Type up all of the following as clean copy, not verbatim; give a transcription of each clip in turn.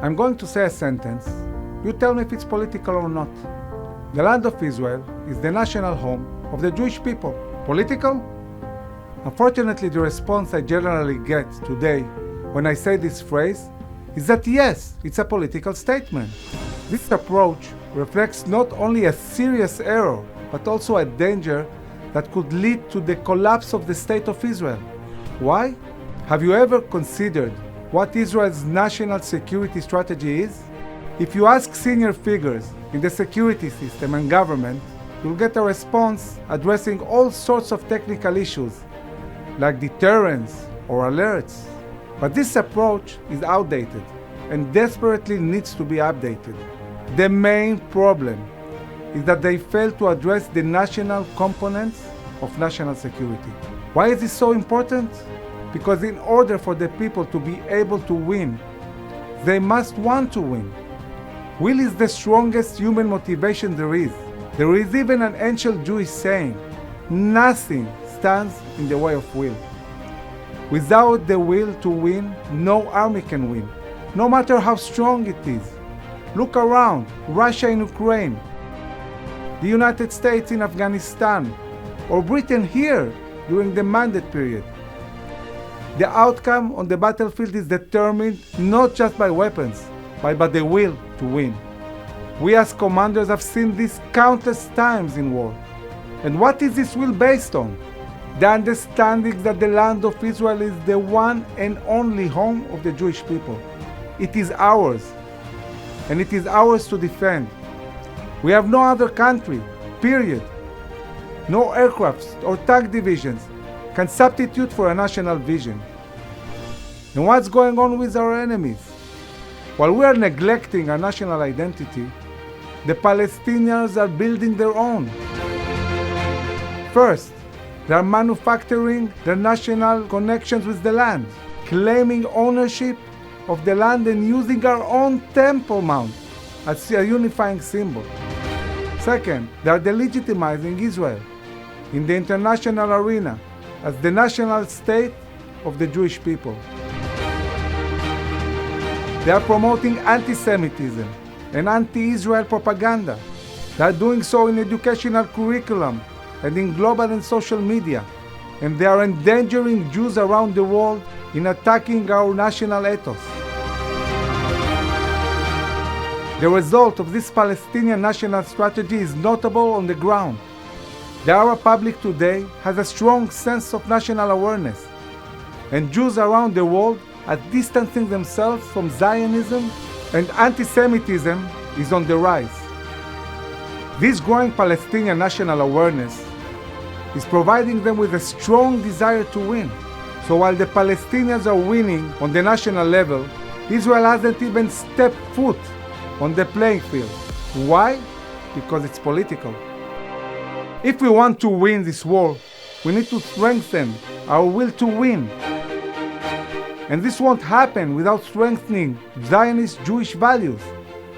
I'm going to say a sentence. You tell me if it's political or not. The land of Israel is the national home of the Jewish people. Political? Unfortunately, the response I generally get today when I say this phrase is that yes, it's a political statement. This approach reflects not only a serious error, but also a danger that could lead to the collapse of the state of Israel. Why? Have you ever considered what Israel's national security strategy is? If you ask senior figures in the security system and government, you'll get a response addressing all sorts of technical issues, like deterrence or alerts. But this approach is outdated and desperately needs to be updated. The main problem is that they fail to address the national components of national security. Why is this so important? Because in order for the people to be able to win, they must want to win. Will is the strongest human motivation there is. There is even an ancient Jewish saying, nothing stands in the way of will. Without the will to win, no army can win, no matter how strong it is. Look around, Russia in Ukraine, the United States in Afghanistan, or Britain here during the mandate period. The outcome on the battlefield is determined not just by weapons, but by the will to win. We as commanders have seen this countless times in war. And what is this will based on? The understanding that the land of Israel is the one and only home of the Jewish people. It is ours, and it is ours to defend. We have no other country, period. No aircrafts or tank divisions can substitute for a national vision. And what's going on with our enemies? While we are neglecting our national identity, the Palestinians are building their own. First, they are manufacturing their national connections with the land, claiming ownership of the land and using our own Temple Mount as a unifying symbol. Second, they are delegitimizing Israel in the international arena as the national state of the Jewish people. They are promoting anti-Semitism and anti-Israel propaganda. They are doing so in educational curriculum and in global and social media. And they are endangering Jews around the world in attacking our national ethos. The result of this Palestinian national strategy is notable on the ground. The Arab public today has a strong sense of national awareness, and Jews around the world are distancing themselves from Zionism, and anti-Semitism is on the rise. This growing Palestinian national awareness is providing them with a strong desire to win. So while the Palestinians are winning on the national level, Israel hasn't even stepped foot on the playing field. Why? Because it's political. If we want to win this war, we need to strengthen our will to win. And this won't happen without strengthening Zionist Jewish values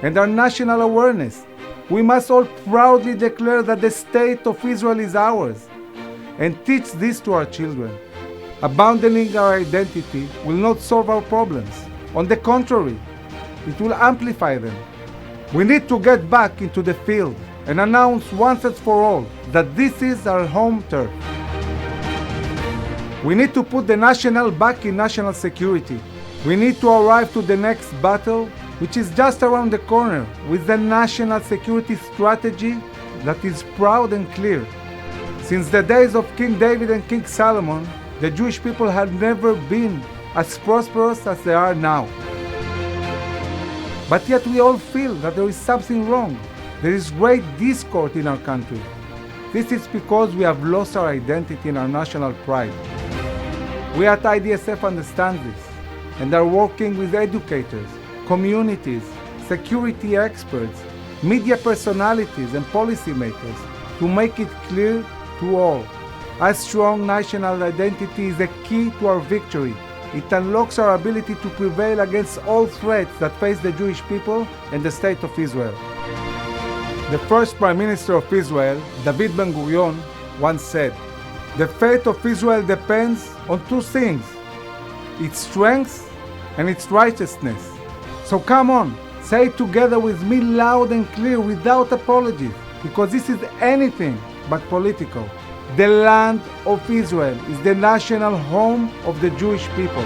and our national awareness. We must all proudly declare that the state of Israel is ours and teach this to our children. Abandoning our identity will not solve our problems. On the contrary, it will amplify them. We need to get back into the field and announce once and for all that this is our home turf. We need to put the national back in national security. We need to arrive to the next battle, which is just around the corner, with a national security strategy that is proud and clear. Since the days of King David and King Solomon, the Jewish people have never been as prosperous as they are now. But yet we all feel that there is something wrong. There is great discord in our country. This is because we have lost our identity and our national pride. We at IDSF understand this and are working with educators, communities, security experts, media personalities and policymakers to make it clear to all. A strong national identity is the key to our victory. It unlocks our ability to prevail against all threats that face the Jewish people and the state of Israel. The first Prime Minister of Israel, David Ben-Gurion, once said, "The fate of Israel depends on two things, its strength and its righteousness. So come on, say it together with me loud and clear without apologies, because this is anything but political. The land of Israel is the national home of the Jewish people.